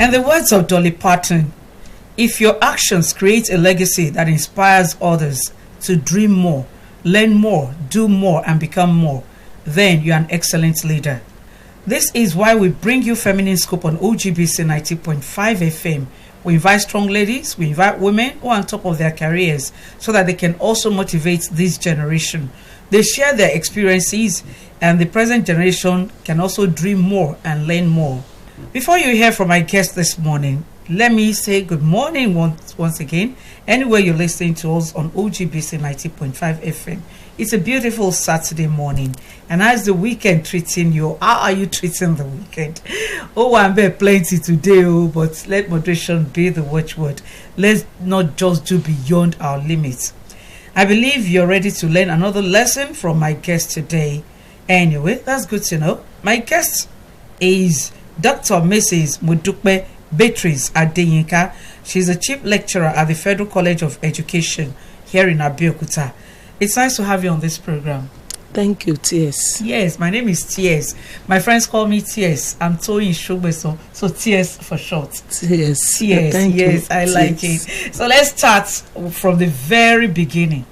And the words of Dolly Parton, if your actions create a legacy that inspires others to dream more, learn more, do more, and become more, then you're an excellent leader. This is why we bring you Feminine Scoop on OGBC 90.5 FM. We invite strong ladies, we invite women who are on top of their careers so that they can also motivate this generation. They share their experiences and the present generation can also dream more and learn more. Before you hear from my guest this morning, let me say good morning once again, anywhere you're listening to us on OGBC 90.5 FM. It's a beautiful Saturday morning. And how's the weekend treating you? How are you treating the weekend? Oh, I'm very plenty today, but let moderation be the watchword. Let's not just do beyond our limits. I believe you're ready to learn another lesson from my guest today. Anyway, that's good to know. My guest is Dr. Mrs. Modupe Beatrice Adeyinka. She's a chief lecturer at the Federal College of Education here in Abeokuta. It's nice to have you on this program. Thank you, T.S. Yes, my name is T.S. My friends call me T.S. I'm Toyin Sogbesan, so T.S. for short. T.S. T.S. Thank yes, you. I like it. So let's start from the very beginning.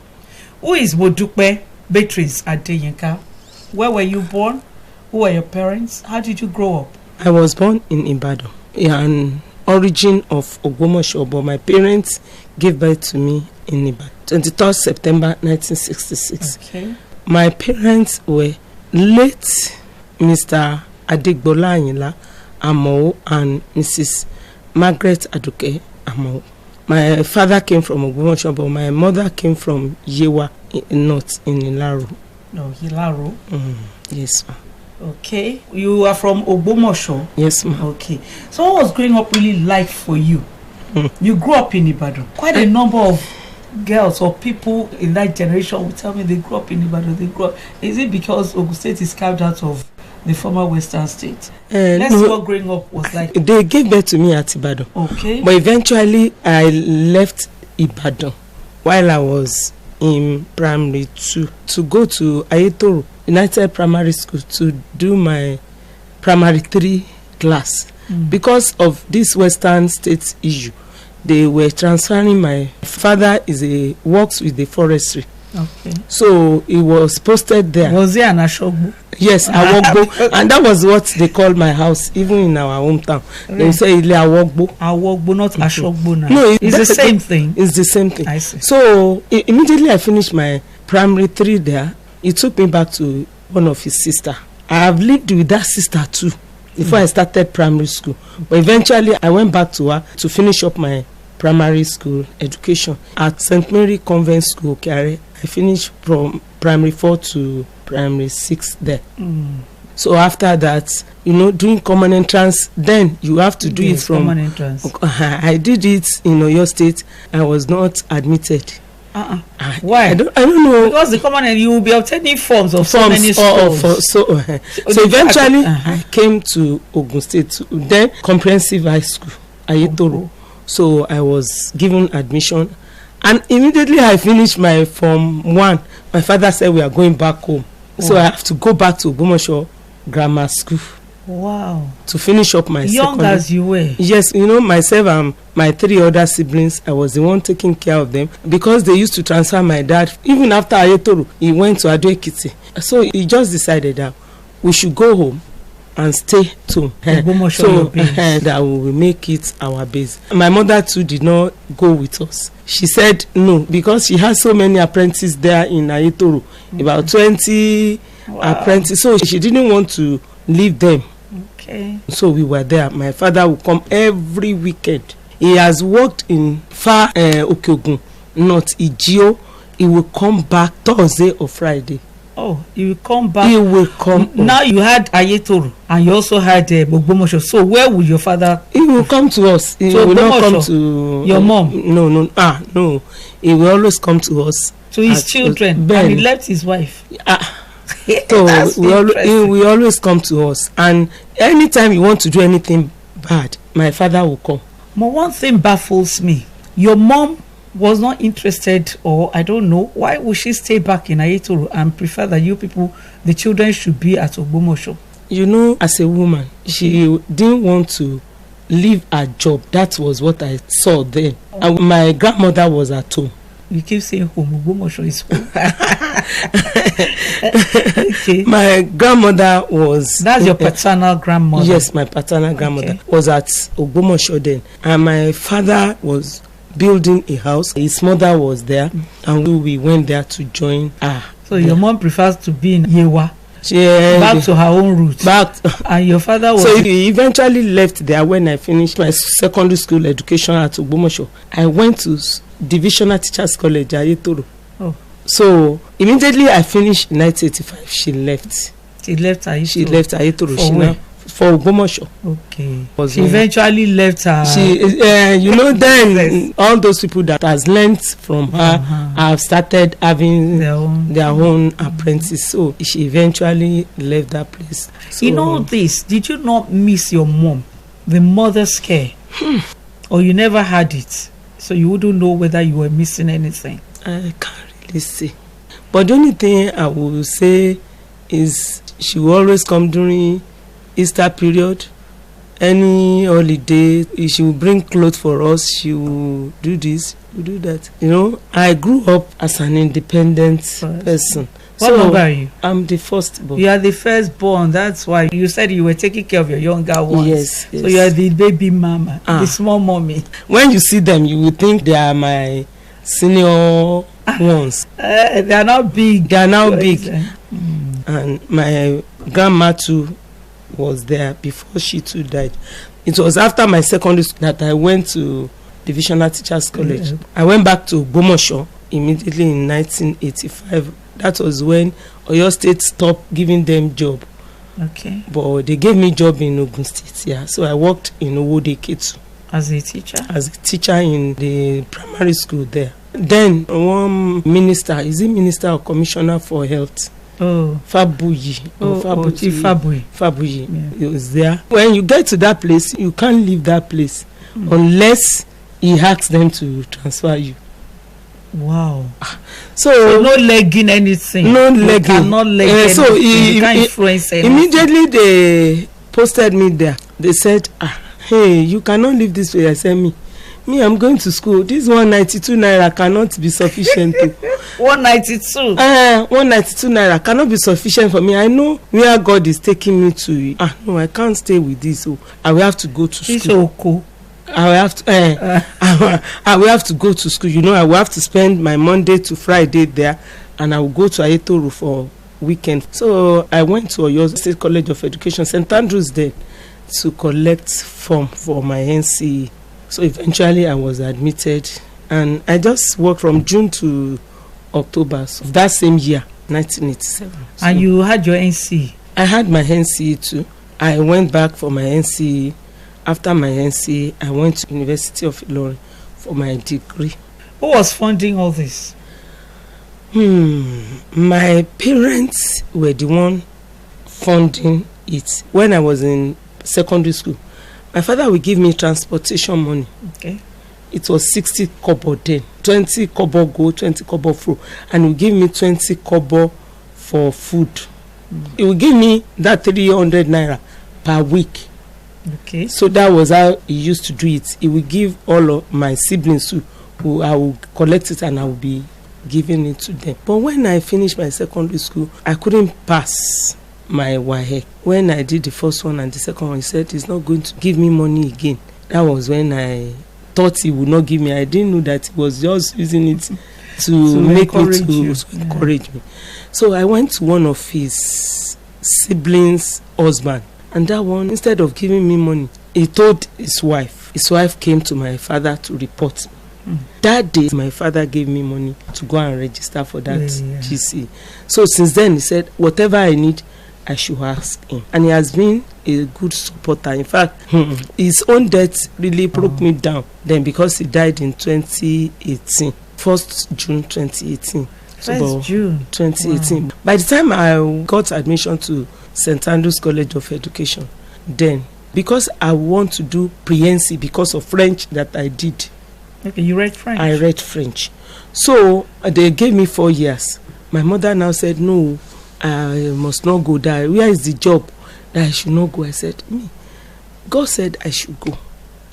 Who is Modupe Beatrice Adeyinka? Where were you born? Who were your parents? How did you grow up? I was born in Ibadan. An origin of Ogbomoso, but my parents gave birth to me in Ibadan. 23rd September 1966. Okay. My parents were late Mr. Adegbola Amo and Mrs. Margaret Aduke Amo. My father came from Ogbomoso, but my mother came from Yewa North in Ilaro. No, Hilaro. Yes, ma'am. Okay. You are from Ogbomoso? Yes, ma'am. Okay. So what was growing up really like for you? You grew up in Ibadan. Quite a number of girls or people in that generation will tell me they grew up in Ibadan. They grew up. Is it because Ogun State is carved out of the former Western state? Let's see what growing up was like. They gave birth to me at Ibadan. Okay. But eventually I left Ibadan while I was in primary 2 to go to Ayetoro United Primary School to do my primary 3 class. Because of this Western state issue, they were transferring. My father works with the forestry. Okay. So he was posted there. Was there an Ashogbo? Yes, Awogbo. And that was what they called my house, even in our hometown. Really? They say Ile Awogbo. Awogbo, not Ashogbo now. No, it's the same thing. It's the same thing. I see. So immediately I finished my primary 3 there. He took me back to one of his sister. I have lived with that sister too before I started primary school. But eventually I went back to her to finish up my primary school education at St. Mary Convent School, Kare. I finished from primary 4 to primary 6 there. So after that, doing common entrance, then you have to do it from common entrance. I did it in Oyo State. I was not admitted. Why? I don't know. Because the common, you will be obtaining forms of so many schools. So eventually I came to Ogun State, then comprehensive high school, Ayetoro. So I was given admission, and immediately I finished my Form 1. My father said we are going back home. So I have to go back to Ogbomoso Grammar School. Wow. To finish up my young secondary. As you were. Yes, myself and my 3 other siblings, I was the one taking care of them because they used to transfer my dad. Even after Ayetoro, he went to Ado-Ekiti. So he just decided that we should go home and stay to so that we will make it our base. My mother too did not go with us. She said no because she has so many apprentices there in Ayetoro, about 20 apprentices. So she didn't want to leave them. Okay. So we were there. My father would come every weekend. He has worked in far Okeogun, North Ijio. He will come back Thursday or Friday. Oh, he will come back. He will come. Now you had Ayetoro and you also had Ogbomoso. So where will your father? He will come to us. He will not come to your mom. No. No. He will always come to us. To his children. And he left his wife. So we always come to us, and anytime you want to do anything bad, my father will come. But one thing baffles me. Your mom was not interested, or I don't know, why would she stay back in Ayetoro and prefer that you people, the children, should be at Ogbomoso? As a woman, she didn't want to leave her job. That was what I saw then. And my grandmother was at home. You keep saying home. Ogbomoso is home. Okay. My grandmother was... That's your paternal grandmother? Yes, my paternal grandmother was at Ogbomoso then. And my father was building a house. His mother was there. And we went there to join her. So your mom prefers to be in Yewa? Back to her own roots. And your father was... So he eventually left there when I finished my secondary school education at Ogbomoso. I went to Divisional Teachers College, Ayetoro. Oh. So immediately I finished in 1985, she left. She left Ayetoro? She left Ayetoro. For where? For Ogbomoso. Okay. She eventually left her... then all those people that has learnt from her have started having their own apprentice. So she eventually left that place. So, in all this, did you not miss your mom? The mother's care? Or you never had it? So you wouldn't know whether you were missing anything? I can't really say. But the only thing I will say is she will always come during Easter period, any holiday. She will bring clothes for us. She will do this, will do that. You know, I grew up as an independent person. What number are you? I'm the first born. You are the first born. That's why you said you were taking care of your younger ones. Yes. So you are the baby mama, the small mommy. When you see them, you will think they are my senior ones. They are not big. They are now big. And my grandma too was there before she too died. It was after my secondary school that I went to Divisional Teachers College. I went back to Ogbomoso immediately in 1985. That was when Oyo State stopped giving them job. Okay. But they gave me job in Ogun State, yeah. So I worked in Owode Ketu. As a teacher? As a teacher in the primary school there. Then one minister, is he minister or commissioner for health? Fabuyi. Fabuyi. He was there. When you get to that place, you can't leave that place unless he asks them to transfer you. Wow. So no legging anything. No legging. Cannot leg anything. So you can't influence anything. Immediately they posted me there. They said, hey, you cannot leave this way. I said, me, I'm going to school. This 192 naira cannot be sufficient. 192? 192 naira cannot be sufficient for me. I know where God is taking me to. No, I can't stay with this. So I will have to go to school. It's okay. I will have to go to school. You know, I will have to spend my Monday to Friday there, and I will go to Ayetoro for weekend. So I went to Oyo State College of Education, St. Andrews there, to collect form for my NCE. So eventually I was admitted, and I just worked from June to October of that same year, 1987. So and you had your NCE? I had my NCE too. I went back for my NCE. After my NCE, I went to University of Ilorin for my degree. Who was funding all this? My parents were the one funding it. When I was in secondary school, my father would give me transportation money. Okay. It was 60 kobo then. 20 kobo go, 20 kobo through. And he would give me 20 kobo for food. He would give me that 300 naira per week. Okay. So that was how he used to do it. He would give all of my siblings who I would collect it and I would be giving it to them. But when I finished my secondary school, I couldn't pass my WAEC. When I did the first one and the second one, he said he's not going to give me money again. That was when I thought he would not give me. I didn't know that he was just using it to make me to encourage me. So I went to one of his siblings' husband. And that one, instead of giving me money, he told his wife. His wife came to my father to report me. That day, my father gave me money to go and register for that GC. So since then, he said, whatever I need, I should ask him. And he has been a good supporter. In fact, his own death really broke me down. Then because he died in 2018, 1st June 2018. So June 2018. Wow. By the time I got admission to St. Andrews College of Education, then because I want to do pre-NC because of French that I did. Okay, you read French? I read French. So they gave me 4 years. My mother now said, no, I must not go there. Where is the job that I should not go? I said, God said I should go.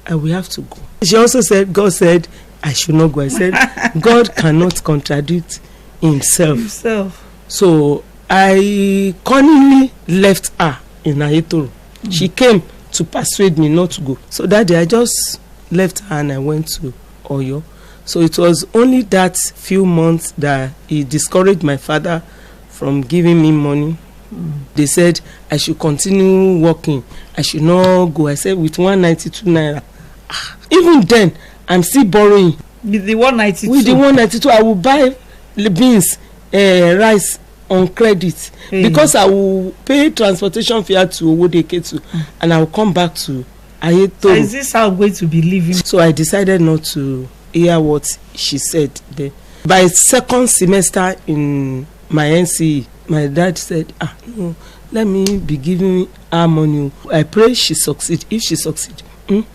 I will have to go. She also said, God said I should not go. I said, God cannot contradict himself. So I cunningly left her in Ayetoro. She came to persuade me not to go. So that day I just left her and I went to Oyo. So it was only that few months that he discouraged my father from giving me money. They said I should continue working. I should not go. I said with 192 naira. Even then, I'm still borrowing. With the 192? With the 192, I will buy the beans, rice on credit. Because I will pay transportation fare to Owodeketu and I will come back to Ayetoro. So is this how I'm going to be living? So I decided not to hear what she said there. By second semester in my NCE, my dad said, no, let me be giving her money. I pray she succeed. If she succeed,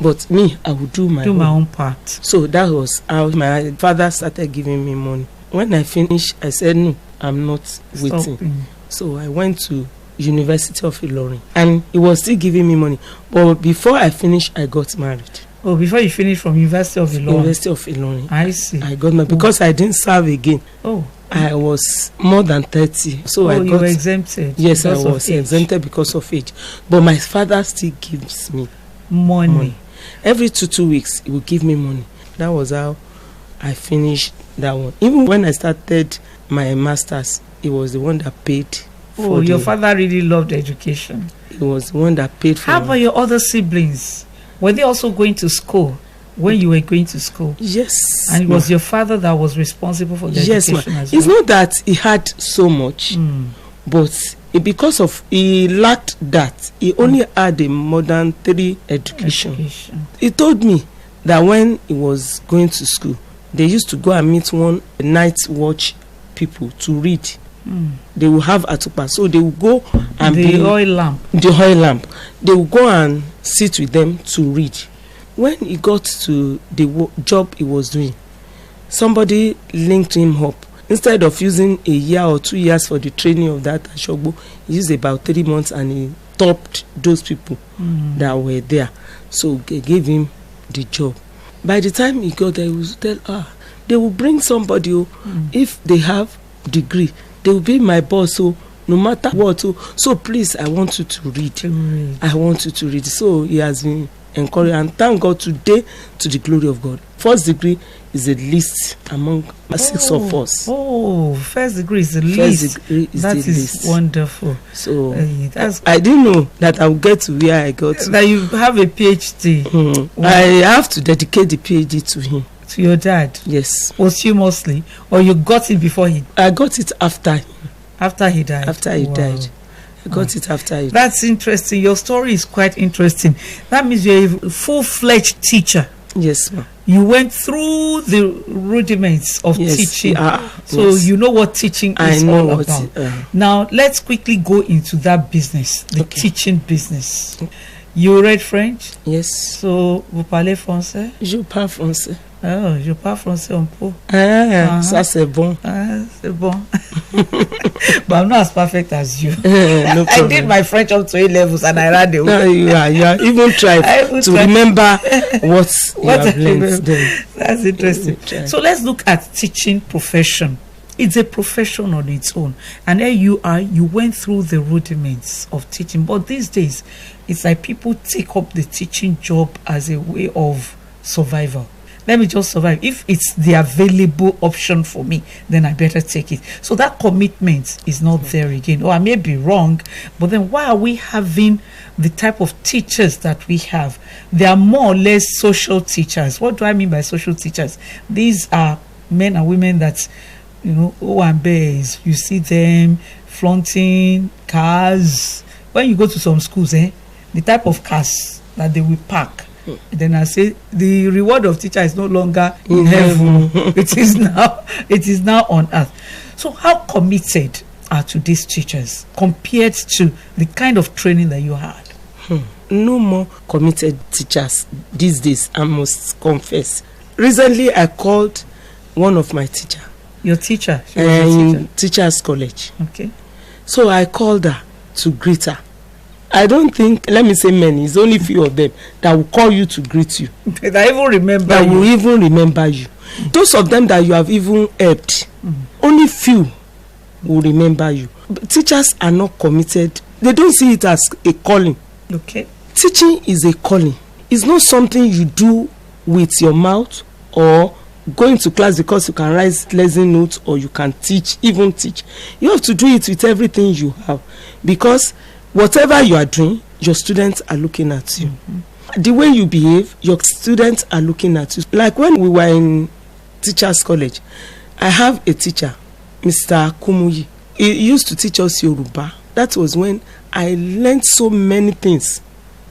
but me, I will do my own part. So that was how my father started giving me money. When I finished, I said, no, I'm not waiting. So I went to University of Ilorin and he was still giving me money. But before I finished, I got married. Oh, before you finished from University of Ilorin? University of Ilorin. I see. I got married because I didn't serve again. Oh. I was more than 30. So I got, you were exempted? Yes, I was exempted because of age. But my father still gives me money. Every 2 weeks, he will give me money. That was how I finished that one. Even when I started my master's, he was the one that paid for Oh, your father really loved education. He was the one that paid for How about your other siblings? Were they also going to school when you were going to school? Yes. And it was your father that was responsible for the education as well? It's not that he had so much, but because of he lacked that, he only had a modern 3 education. He told me that when he was going to school, they used to go and meet one night watch people to read. They will have atupa, so they will go and the oil lamp. They will go and sit with them to read. When he got to the job he was doing, somebody linked him up. Instead of using a year or 2 years for the training of that Ashogbo, he used about 3 months and he topped those people that were there. So they gave him the job. By the time he got there, he was tell they will bring somebody if they have degree, they will be my boss. So no matter what, so please, I want you to read. I want you to read. So he has been encouraged, and thank God today, to the glory of God. First degree is the least among 6 of us. Oh, first degree is the least. That is wonderful. So I didn't know that I would get to where I got to. That you have a PhD. I have to dedicate the PhD to him. To your dad? Yes. Posthumously? Or you got it before he? I got it after him. After he died? After he died. I got it after he died. That's interesting. Your story is quite interesting. That means you're a full-fledged teacher. Yes, ma'am. You went through the rudiments of teaching. So you know what teaching is all about. Now, let's quickly go into that business, the teaching business. You read French? Yes. So, vous parlez français? Je parle français. Oh, je parle français un peu. Ça c'est bon. C'est bon. But I'm not as perfect as you. No I did my French up to A levels and I ran away. No, you are even trying to remember what you have learned. That's interesting. So let's look at teaching profession. It's a profession on its own. And there you are, you went through the rudiments of teaching. But these days, it's like people take up the teaching job as a way of survival. Let me just survive. If it's the available option for me, then I better take it. So that commitment is not there again. Or I may be wrong, but then why are we having the type of teachers that we have? They are more or less social teachers. What do I mean by social teachers? These are men and women that, you know, Owambe, you see them flaunting cars. When you go to some schools, the type of cars that they will park, then I say the reward of teacher is no longer in heaven. It is now on earth. So how committed are today's teachers compared to the kind of training that you had? No more committed teachers these days, I must confess. Recently I called one of my teachers. Your teacher? In Teachers College. Okay. So I called her to greet her. I don't think, let me say many, it's only few of them that will call you to greet you. That even remember that you. will even remember you. Those of them that you have even helped, only few will remember you. But teachers are not committed. They don't see it as a calling. Okay. Teaching is a calling. It's not something you do with your mouth or going to class because you can write lesson notes or you can teach, even teach. You have to do it with everything you have, because whatever you are doing, your students are looking at you. The way you behave, your students are looking at you. Like when we were in Teachers College, I have a teacher, Mr. Kumuyi. He used to teach us Yoruba. That was when I learned so many things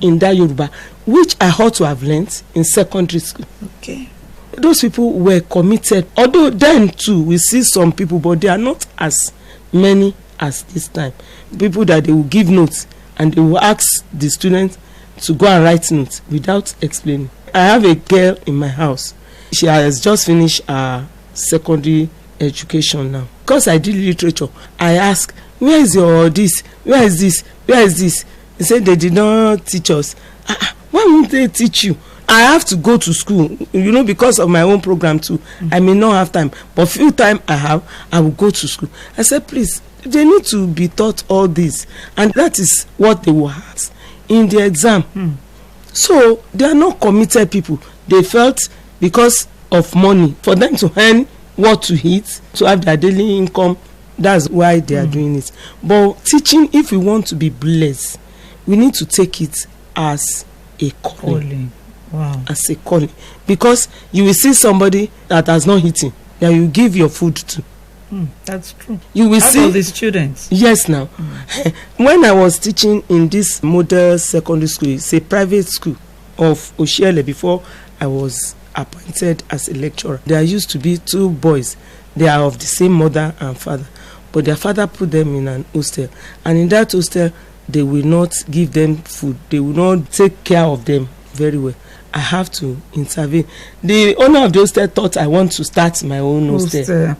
in that Yoruba, which I ought to have learned in secondary school. Okay. Those people were committed. Although then too, we see some people, but they are not as many as this time. People that they will give notes and they will ask the students to go and write notes without explaining. I have a girl in my house. She has just finished her secondary education now. Because I did literature, I asked, where is your this? Where is this? Where is this? He said they did not teach us. Why won't they teach you? I have to go to school, you know, because of my own program too. I may not have time, but few time I have, I will go to school. I said, please, they need to be taught all this, and that is what they will ask in the exam. So they are not committed people. They felt because of money, for them to earn what to eat, to have their daily income, that's why they are doing it. But teaching, if we want to be blessed, we need to take it as a calling. Wow. As a calling, because you will see somebody that has not eaten, that you give your food to. That's true. You will see all the students. Yes, now. When I was teaching in this model secondary school, it's a private school of Oshiele before I was appointed as a lecturer. There used to be 2 boys. They are of the same mother and father, but their father put them in an hostel, and in that hostel they will not give them food. They will not take care of them very well. I have to intervene. The owner of the hostel thought I want to start my own hostel.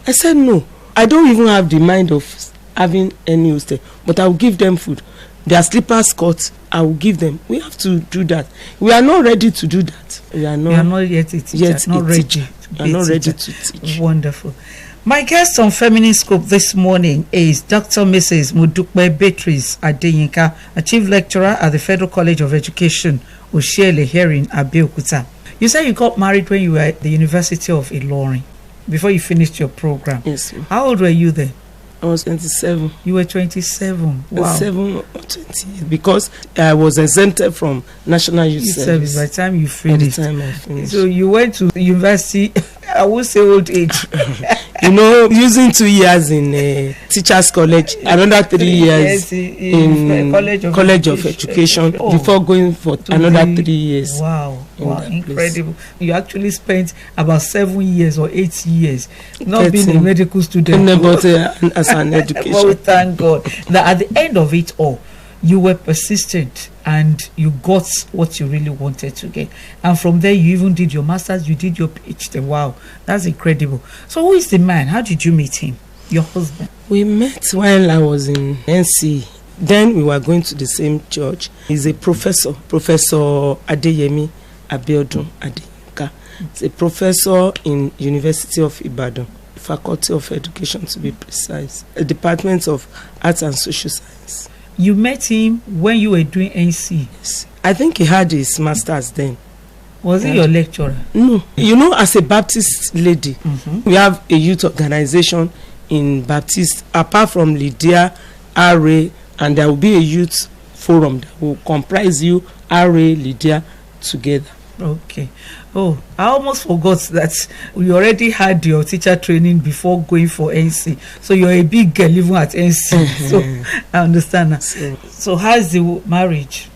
I said no, I don't even have the mind of having any hostel, but I will give them food. Their slippers cut, I will give them. We have to do that. We are not ready to do that. We are not yet a teacher. Not ready. We are not ready to teach. Wonderful. My guest on Feminist Scope this morning is Dr. Mrs. Modupe Beatrice Adeyinka, a chief lecturer at the Federal College of Education, Oshiele, here in Abeokuta. You said you got married when you were at the University of Ilorin, before you finished your program. Yes. How old were you then? I was 27. You were 27. Wow. 7 or 20, because I was exempted from National Youth Service by the time you finished. By the time I finished. So you went to university, I would say old age. You know, using 2 years in Teachers College, another 3 years in College of Education before going for another 3 years. Wow, incredible. Place. You actually spent about 7 years or 8 years not being a medical student. But as an education. But we thank God that at the end of it all, you were persistent and you got what you really wanted to get. And from there, you even did your master's, you did your PhD. Wow, that's incredible. So who is the man? How did you meet him, your husband? We met while I was in NC. Then we were going to the same church. He's a professor, Professor Adeyemi Abiodun Adeyinka. He's a professor in University of Ibadan, Faculty of Education to be precise, a Department of Arts and Social Science. You met him when you were doing NC? Yes. I think he had his master's then. Was he your lecturer? No. You know, as a Baptist lady, we have a youth organization in Baptist, apart from Lydia, RA, and there will be a youth forum that will comprise you, RA, Lydia, together. Okay. Oh, I almost forgot that you already had your teacher training before going for NC. So you're a big girl even at NC. So I understand that. So how's the marriage?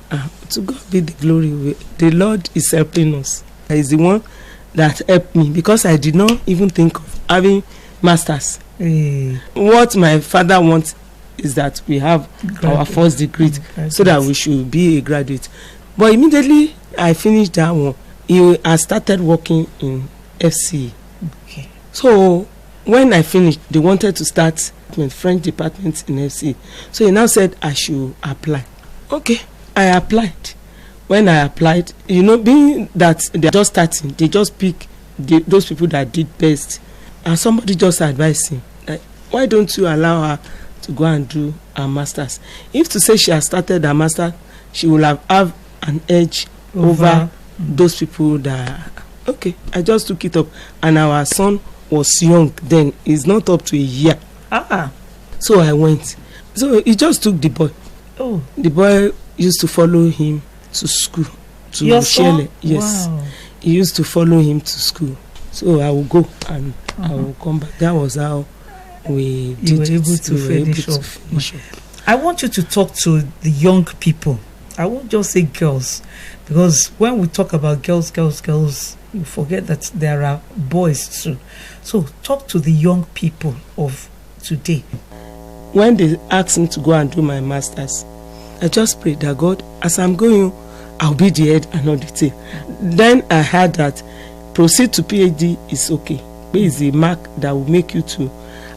To God be the glory. The Lord is helping us. He's the one that helped me, because I did not even think of having masters. What my father wants is that we have our first degree, so that we should be a graduate. But immediately I finished that one, I started working in FCE. Okay. So when I finished, they wanted to start French department in FCE. So he now said I should apply. Okay, I applied. When I applied, being that they're just starting, they just pick those people that did best. And somebody just advised him, like, why don't you allow her to go and do her master's? If to say she has started her master, she will have an edge over those people that. Okay, I just took it up, and our son was young then. He's not up to a year. So I went. So he just took the boy. The boy used to follow him to school. To your son? Yes. Wow. He used to follow him to school. So I will go and I will come back. That was how we did were able to finish off. I want you to talk to the young people. I won't just say girls, because when we talk about girls, you forget that there are boys too. So talk to the young people of today. When they asked me to go and do my master's, I just prayed that God, as I'm going, I'll be the head and not the tail. Then I heard that proceed to PhD is okay. But it's a mark that will make you to.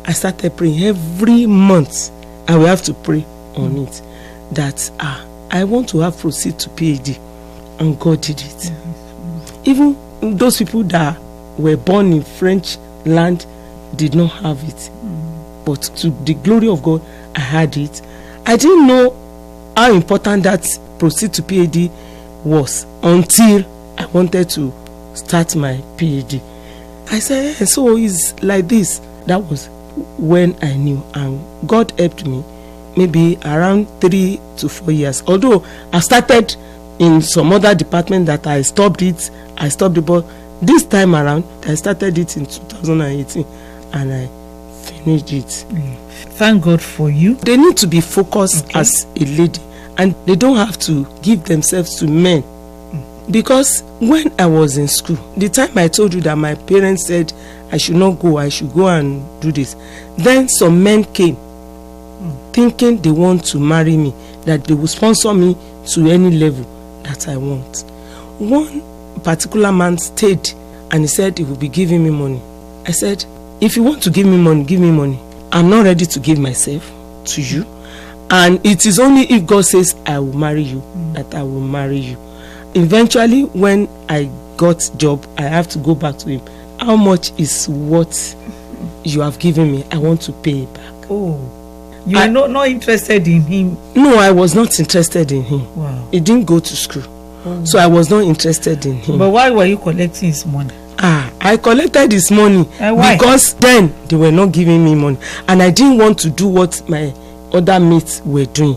I started praying every month. I will have to pray on it. That I want to have proceed to PhD, and God did it. Even those people that were born in French land did not have it. But to the glory of God, I had it. I didn't know how important that proceed to PhD was until I wanted to start my PhD. I said, so it's like this. That was when I knew, and God helped me maybe around 3 to 4 years. Although I started in some other department that I stopped it, but this time around I started it in 2018 and I finished it. Thank God for you. They need to be focused as a lady, and they don't have to give themselves to men. Because when I was in school, the time I told you that my parents said I should not go, I should go and do this, then some men came thinking they want to marry me, that they will sponsor me to any level that I want. One particular man stayed and he said he will be giving me money. I said, if you want to give me money, give me money. I'm not ready to give myself to you, and it is only if God says I will marry you that I will marry you. Eventually, when I got job, I have to go back to him. How much is what you have given me? I want to pay it back. You are not interested in him? No, I was not interested in him. Wow. He didn't go to school. So I was not interested in him. But why were you collecting his money? I collected his money because then they were not giving me money, and I didn't want to do what my other mates were doing.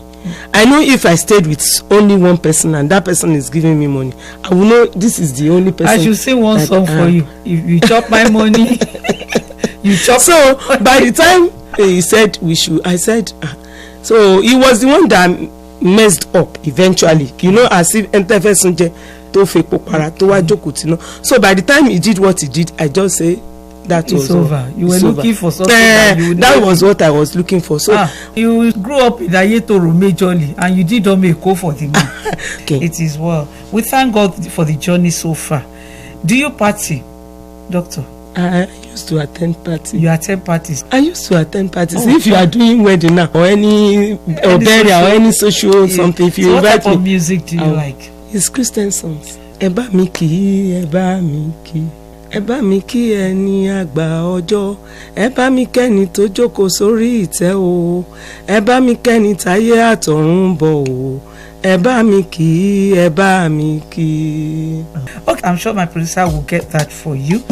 I know if I stayed with only one person and that person is giving me money, I will know this is the only person. I should sing one song for you. If you chop my money, you chop. So by the time he said we should, I said, so he was the one that messed up eventually. As if Entevesunje to fake popara to wajokutino. So by the time he did what he did, I just say that was over. You were looking for something that was what I was looking for. So you grew up in Ayetoro majorly, and you did not make go for the man. Okay. It is well. We thank God for the journey so far. Do you party, doctor? I used to attend parties. You attend parties? I used to attend parties. If you are doing wedding now or any burial or any social something, if you so invite what type of music do you like? It's Christian songs. Eba miki, eba miki. Eba mi kí ẹni àgbà ọjọ́, eba mi kẹ́ni tó jókòó sórí ìtẹ́ o, eba mi kẹ́ni táyé àtọ̀run bọ̀ o, eba mi kí, eba mi kí. Okay, I'm sure my producer will get that for you.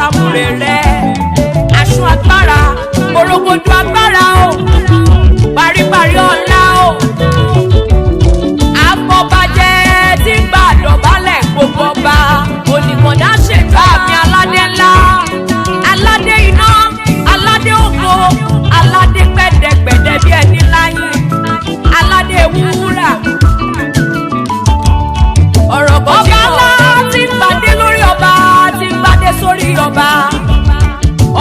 àmúre rẹ̀ aṣọ agbára orogodo agbára o paríparí ọlá o àfọ̀bàjẹ́ tí ń bá dọ̀bálẹ̀ gbogbo ọba onímọ̀dá ṣètò àmì aládé ńlá aládé iná aládé ògo aládé gbẹ̀dẹ̀gbẹ̀dẹ̀ bí ẹni láyé aládé wúrà ọ̀rọ̀ ọba ńlá tí ń gbadé lórí ọba tí ń gbadé sórí ọba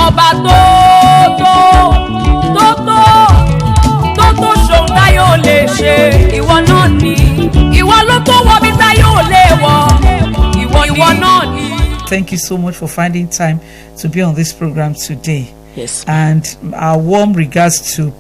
ọba tó ṣòun táyé ò lè ṣe ìwọ náà ni ìwọ ló tó wọ bí táyé ò lè wọ ìwọ náà ni. Thank you so much for finding time to be on this program today. Yes. And our warm regards to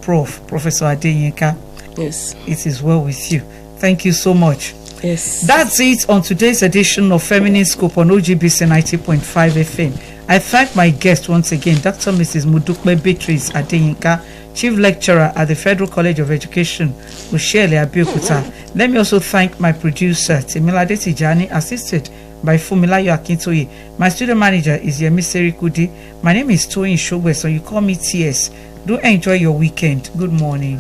Professor Adeyinka. Yes. It is well with you. Thank you so much. Yes. That's it on today's edition of Feminine Scope on OGBC 90.5 FM. I thank my guest once again, Dr. Mrs. Modupe Beatrice Adeyinka, Chief Lecturer at the Federal College of Education, Oshele Abeokuta. Let me also thank my producer, Temilade Tijani, assisted by Fumilayo Akintoye. My studio manager is Yemiseri Kudi. My name is Toyin Sogbesan. You call me TS. Do enjoy your weekend. Good morning.